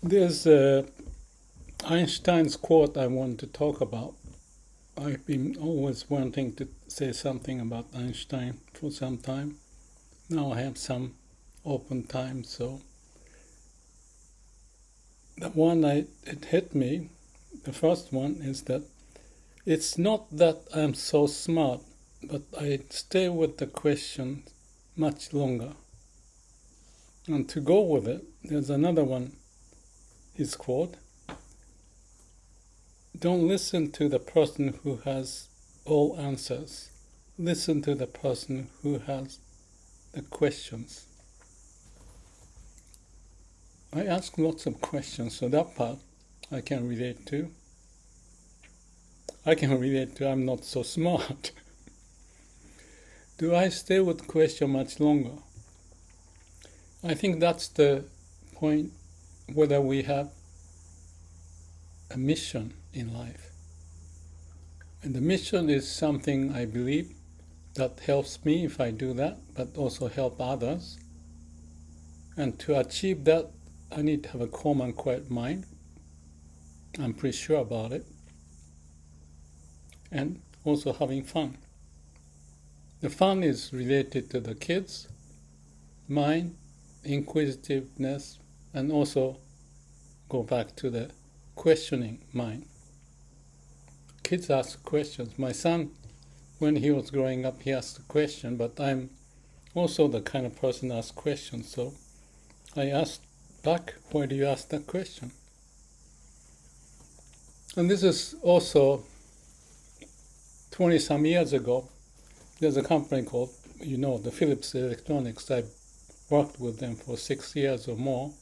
There's Einstein's quote I want to talk about. I've been always wanting to say something about Einstein for some time. Now I have some open time, so it hit me. The first one is that it's not that I'm so smart, but I stay with the question much longer. And to go with it, there's another one, his quote. Don't listen to the person who has all answers. Listen to the person who has the questions. I ask lots of questions, so that part I can relate to. I'm not so smart. Do I stay with question much longer? I think that's the point, whether we have a mission in life. And the mission is something I believe that helps me if I do that, but also help others. And to achieve that, I need to have a calm and quiet mind. I'm pretty sure about it. And also having fun. The fun is related to the kids, mind, inquisitiveness, and also go back to the questioning mind. Kids ask questions. My son, when he was growing up, he asked a question, but I'm also the kind of person who asks questions. So I asked back, why do you ask that question? And this is also 20 some years ago. There's a company called, the Philips Electronics. I worked with them for 6 years or more.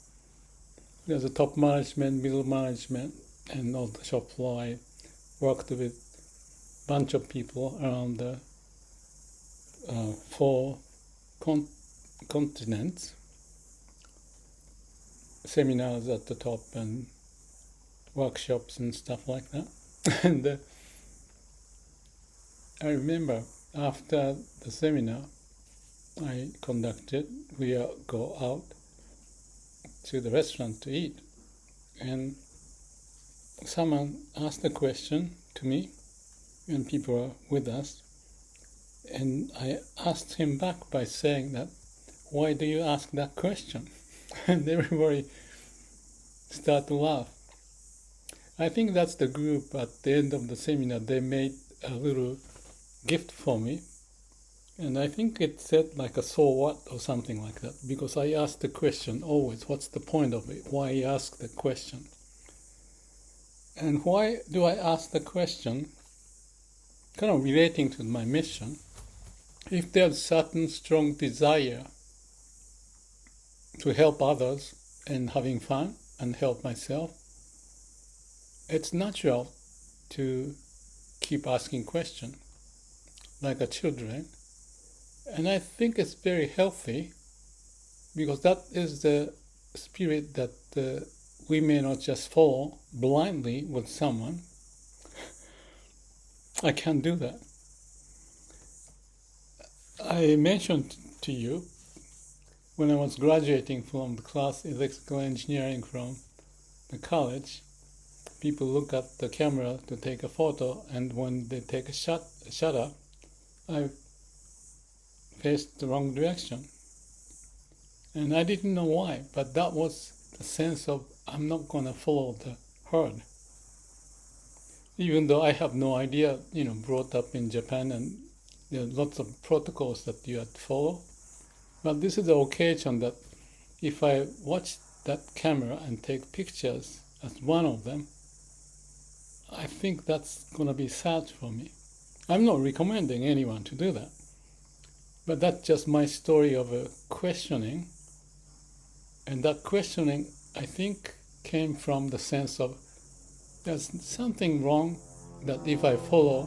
There's a top management, middle management, and on the shop floor I worked with a bunch of people around the four continents. Seminars at the top and workshops and stuff like that. And I remember after the seminar I conducted, we go out to the restaurant to eat. And someone asked a question to me, and people were with us. And I asked him back by saying that, why do you ask that question? And everybody started to laugh. I think that's the group at the end of the seminar. They made a little gift for me. And I think it said like a so what or something like that. Because I asked the question always, what's the point of it? Why you ask the question? And why do I ask the question? Kind of relating to my mission. If there's certain strong desire to help others and having fun and help myself, it's natural to keep asking questions like a children. And I think it's very healthy because that is the spirit that we may not just follow blindly with someone. I can't do that. I mentioned to you when I was graduating from the class electrical engineering from the college, people look at the camera to take a photo, and when they take a shutter, I faced the wrong direction. And I didn't know why, but that was the sense of I'm not going to follow the herd. Even though I have no idea, brought up in Japan and there are lots of protocols that you have to follow. But this is the occasion that if I watch that camera and take pictures as one of them, I think that's going to be sad for me. I'm not recommending anyone to do that. But that's just my story of a questioning. And that questioning, I think, came from the sense of there's something wrong that if I follow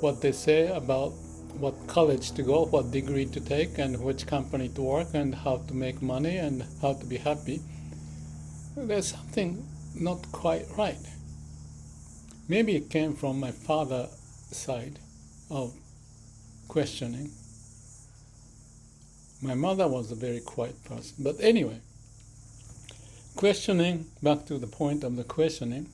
what they say about what college to go, what degree to take, and which company to work, and how to make money, and how to be happy, there's something not quite right. Maybe it came from my father's side of questioning. My mother was a very quiet person. But anyway, questioning, back to the point of the questioning,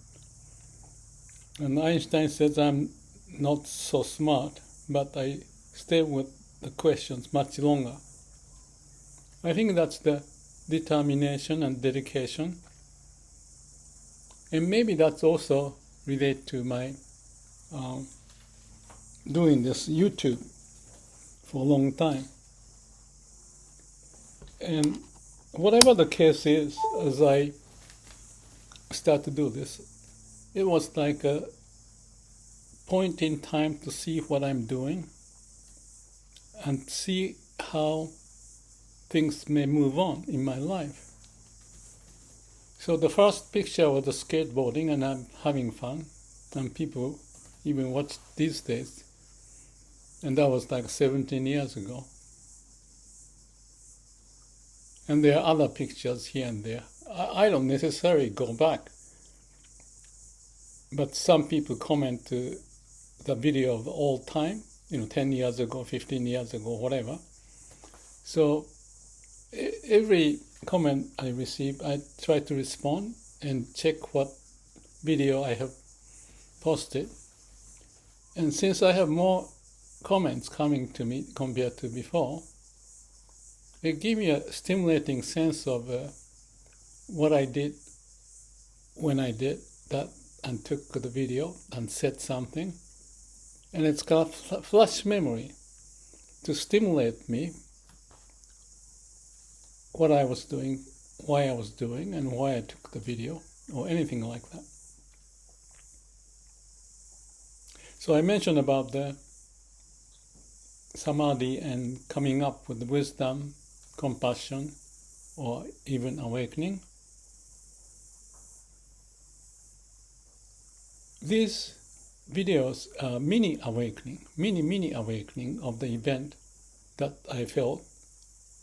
and Einstein says I'm not so smart, but I stay with the questions much longer. I think that's the determination and dedication. And maybe that's also related to my doing this YouTube for a long time. And whatever the case is, as I start to do this, it was like a point in time to see what I'm doing and see how things may move on in my life. So the first picture was the skateboarding, and I'm having fun, and people even watch these days. And that was like 17 years ago. And there are other pictures here and there. I don't necessarily go back, but some people comment to the video of the old time, 10 years ago, 15 years ago, whatever. So every comment I receive, I try to respond and check what video I have posted. And since I have more comments coming to me compared to before, it gives me a stimulating sense of what I did when I did that and took the video and said something. And it's got a flash memory to stimulate me what I was doing, why I was doing, and why I took the video, or anything like that. So I mentioned about the samadhi and coming up with wisdom, compassion, or even awakening. These videos are mini awakening of the event that I felt,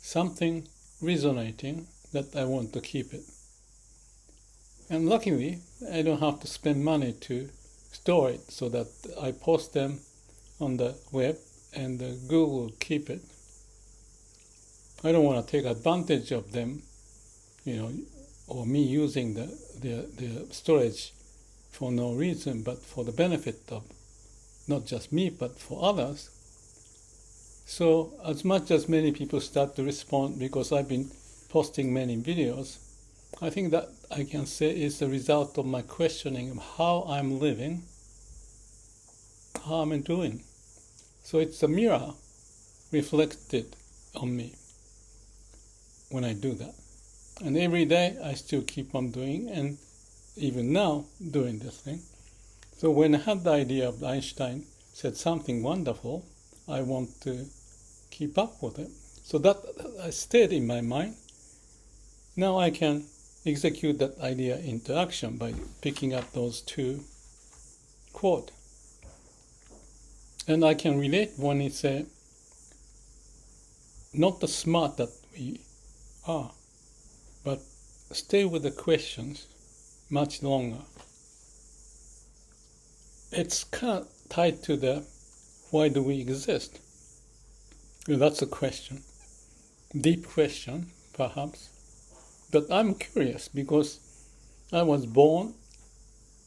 something resonating that I want to keep it. And luckily, I don't have to spend money to store it, so that I post them on the web and Google will keep it. I don't want to take advantage of them, or me using the storage for no reason, but for the benefit of not just me, but for others. So as much as many people start to respond, because I've been posting many videos, I think that I can say is the result of my questioning of how I'm living, how I'm doing. So it's a mirror reflected on me when I do that. And every day I still keep on doing, and even now doing this thing. So when I had the idea of Einstein said something wonderful, I want to keep up with it. So that stayed in my mind. Now I can execute that idea into action by picking up those two quotes. And I can relate when he said, not the smart that we are, but stay with the questions much longer. It's kind of tied to the why do we exist? That's a question, deep question perhaps, but I'm curious because I was born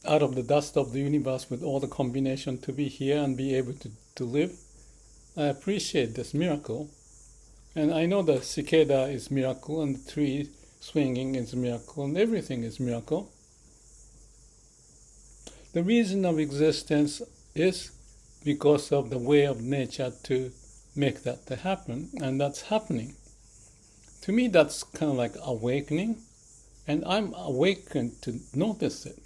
out of the dust of the universe with all the combination to be here and be able to live. I appreciate this miracle, and I know the cicada is miracle, and the tree swinging is a miracle, and everything is miracle. The reason of existence is because of the way of nature to make that to happen, and that's happening. To me, that's kind of like awakening, and I'm awakened to notice it,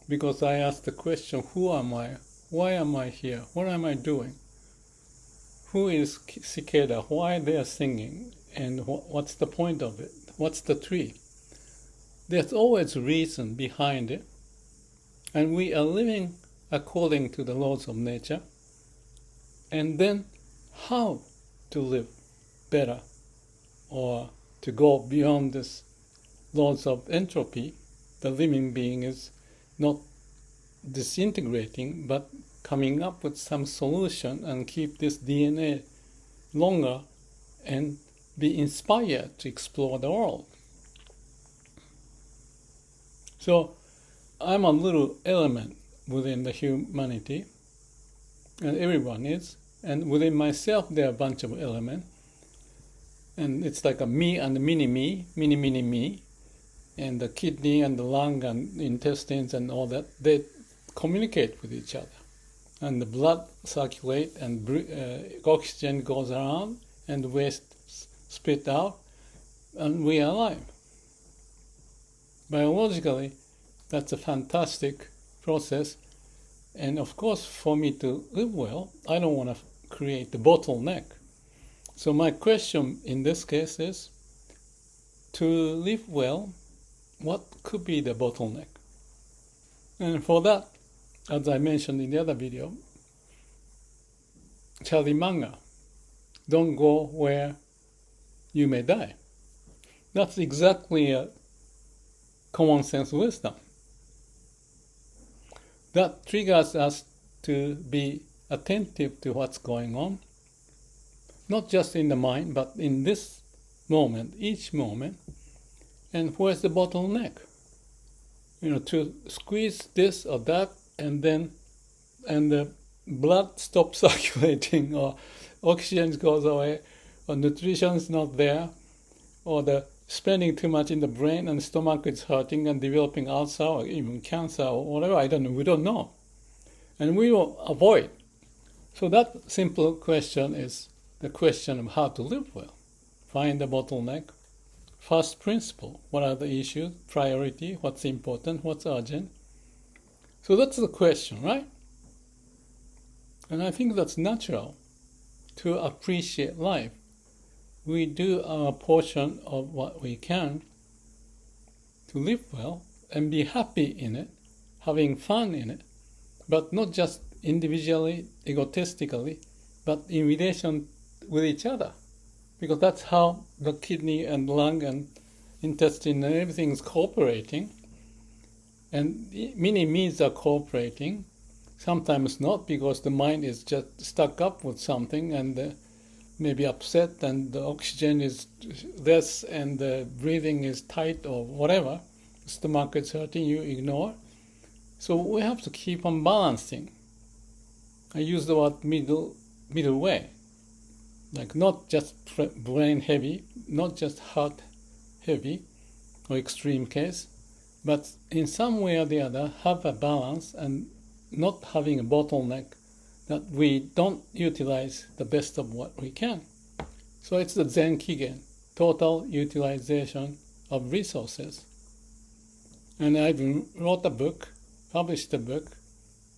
because I ask the question, who am I? Why am I here? What am I doing? Who is cicada? Why they are singing? And what's the point of it? What's the tree? There's always a reason behind it. And we are living according to the laws of nature. And then how to live better, or to go beyond this laws of entropy. The living being is not disintegrating, but coming up with some solution and keep this DNA longer and be inspired to explore the world. So I'm a little element within the humanity, and everyone is. And within myself, there are a bunch of elements. And it's like a me and a mini-me, mini-me. And the kidney and the lung and intestines and all that, they communicate with each other. And the blood circulates and oxygen goes around and waste spit out, and we are alive. Biologically, that's a fantastic process. And of course, for me to live well, I don't want to create the bottleneck. So my question in this case is, to live well, what could be the bottleneck? And for that, as I mentioned in the other video, Charlie Munger, don't go where you may die. That's exactly a common sense wisdom. That triggers us to be attentive to what's going on, not just in the mind, but in this moment, each moment. And where's the bottleneck? To squeeze this or that, and the blood stops circulating, or oxygen goes away, or nutrition is not there, or the spending too much in the brain and the stomach is hurting and developing ulcer or even cancer or whatever, I don't know, we don't know. And we will avoid. So that simple question is the question of how to live well. Find the bottleneck. First principle, what are the issues, priority, what's important, what's urgent. So that's the question, right? And I think that's natural to appreciate life. We do our portion of what we can to live well and be happy in it, having fun in it, but not just individually, egotistically, but in relation with each other. Because that's how the kidney and lung and intestine and everything is cooperating. And mini-me's are cooperating. Sometimes not, because the mind is just stuck up with something and maybe upset, and the oxygen is less and the breathing is tight or whatever. The stomach is hurting, you ignore. So we have to keep on balancing. I use the word middle way. Like not just brain heavy, not just heart heavy or extreme case, but in some way or the other have a balance and not having a bottleneck that we don't utilize the best of what we can. So it's the Zen Kigen, total utilization of resources. And I wrote a book, published a book,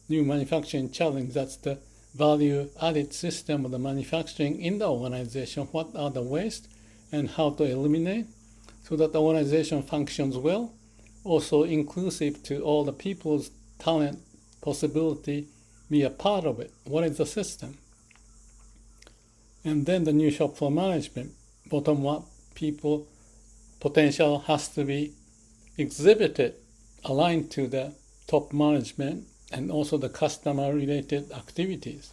New Manufacturing Challenge. That's the value-added system of the manufacturing in the organization. What are the waste and how to eliminate so that the organization functions well, also inclusive to all the people's talent, possibility, be a part of it. What is the system? And then the new shop floor management, bottom-up people, potential has to be exhibited, aligned to the top management, and also the customer-related activities.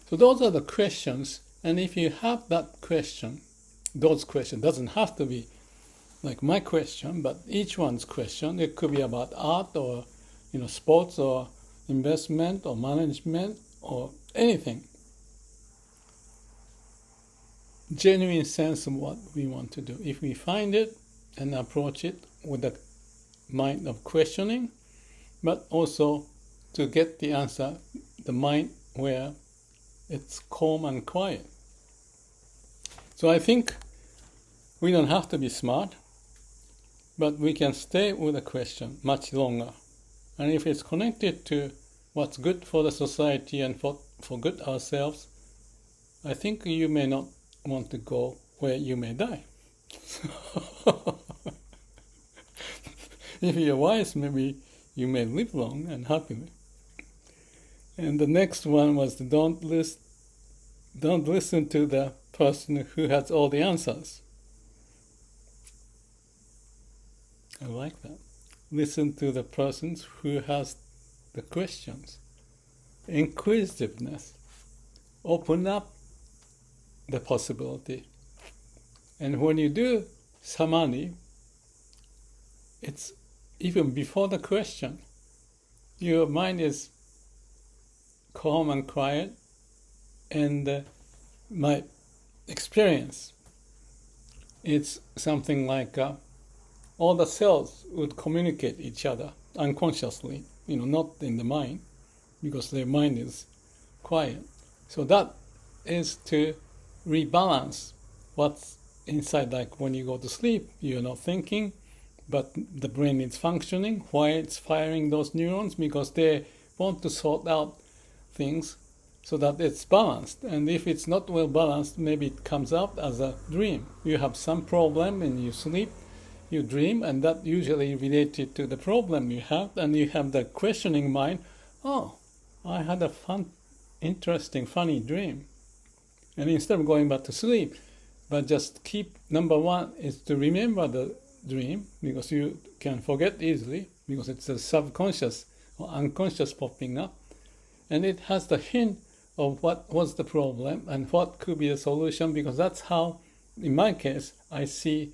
So those are the questions, and if you have that question, those questions, doesn't have to be like my question, but each one's question, it could be about art or sports or investment or management or anything. Genuine sense of what we want to do. If we find it and approach it with the mind of questioning, but also to get the answer, the mind where it's calm and quiet. So I think we don't have to be smart, but we can stay with a question much longer. And if it's connected to what's good for the society and for good ourselves, I think you may not want to go where you may die. If you're wise, maybe you may live long and happily. And the next one was don't listen to the person who has all the answers. I like that. Listen to the person who has the questions. Inquisitiveness. Open up the possibility. And when you do samadhi, it's even before the question, your mind is calm and quiet, and my experience, it's something like all the cells would communicate each other unconsciously, not in the mind, because their mind is quiet. So that is to rebalance what's inside. Like when you go to sleep, you're not thinking, but the brain is functioning. Why it's firing those neurons? Because they want to sort out things so that it's balanced. And if it's not well balanced, maybe it comes out as a dream. You have some problem and you sleep, you dream, and that usually related to the problem you have, and you have the questioning mind. Oh, I had a interesting, funny dream. And instead of going back to sleep, but just keep, number one is to remember the dream, because you can forget easily, because it's a subconscious or unconscious popping up. And it has the hint of what was the problem and what could be the solution, because that's how, in my case, I see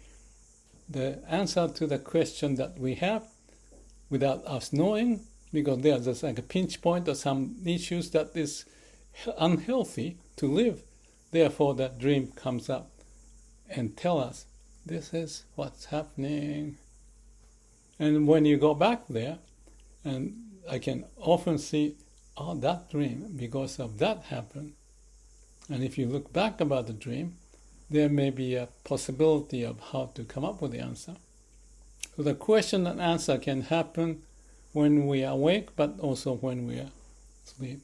the answer to the question that we have without us knowing, because there's just like a pinch point or some issues that is unhealthy to live. Therefore, that dream comes up and tell us, this is what's happening. And when you go back there, and I can often see, oh, that dream, because of that happened. And if you look back about the dream, there may be a possibility of how to come up with the answer. So the question and answer can happen when we are awake, but also when we are asleep.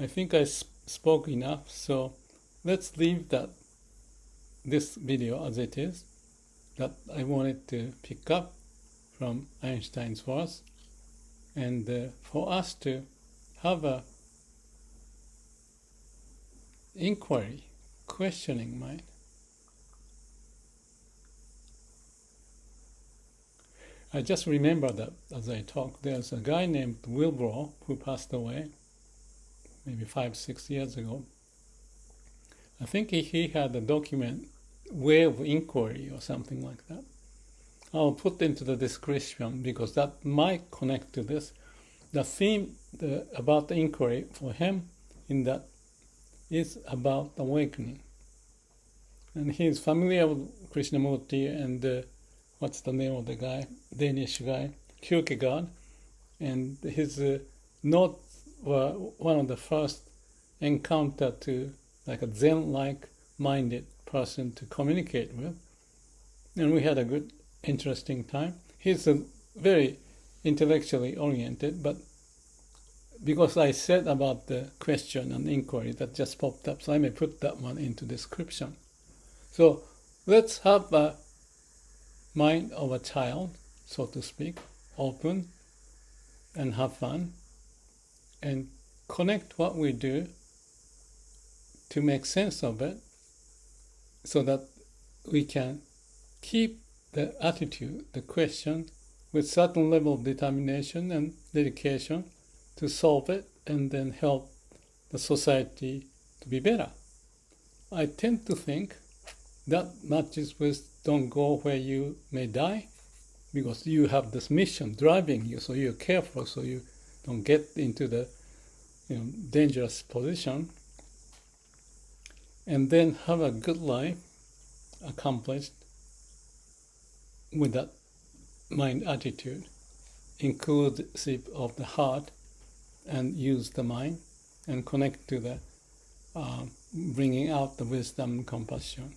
I think I spoke enough, so let's leave this video as it is, that I wanted to pick up from Einstein's words, and for us to have a inquiry, questioning mind. I just remember that as I talk, there's a guy named Wilbur who passed away maybe 5-6 years ago. I think he had a document, Way of Inquiry or something like that. I'll put into the description because that might connect to this. The theme about the inquiry for him in that is about awakening. And he's familiar with Krishnamurti and what's the name of the guy? Danish guy, Kierkegaard. And his notes were one of the first encounter to like a Zen-like minded person to communicate with. And we had a good, interesting time. He's very intellectually oriented, but because I said about the question and inquiry that just popped up, so I may put that one into description. So let's have a mind of a child, so to speak, open and have fun, and connect what we do to make sense of it so that we can keep the attitude, the question, with certain level of determination and dedication to solve it and then help the society to be better. I tend to think that matches with don't go where you may die, because you have this mission driving you, so you're careful so you don't get into the dangerous position, and then have a good life accomplished with that mind attitude, inclusive of the heart, and use the mind and connect to the bringing out the wisdom and compassion,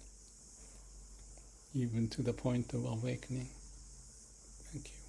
even to the point of awakening. Thank you.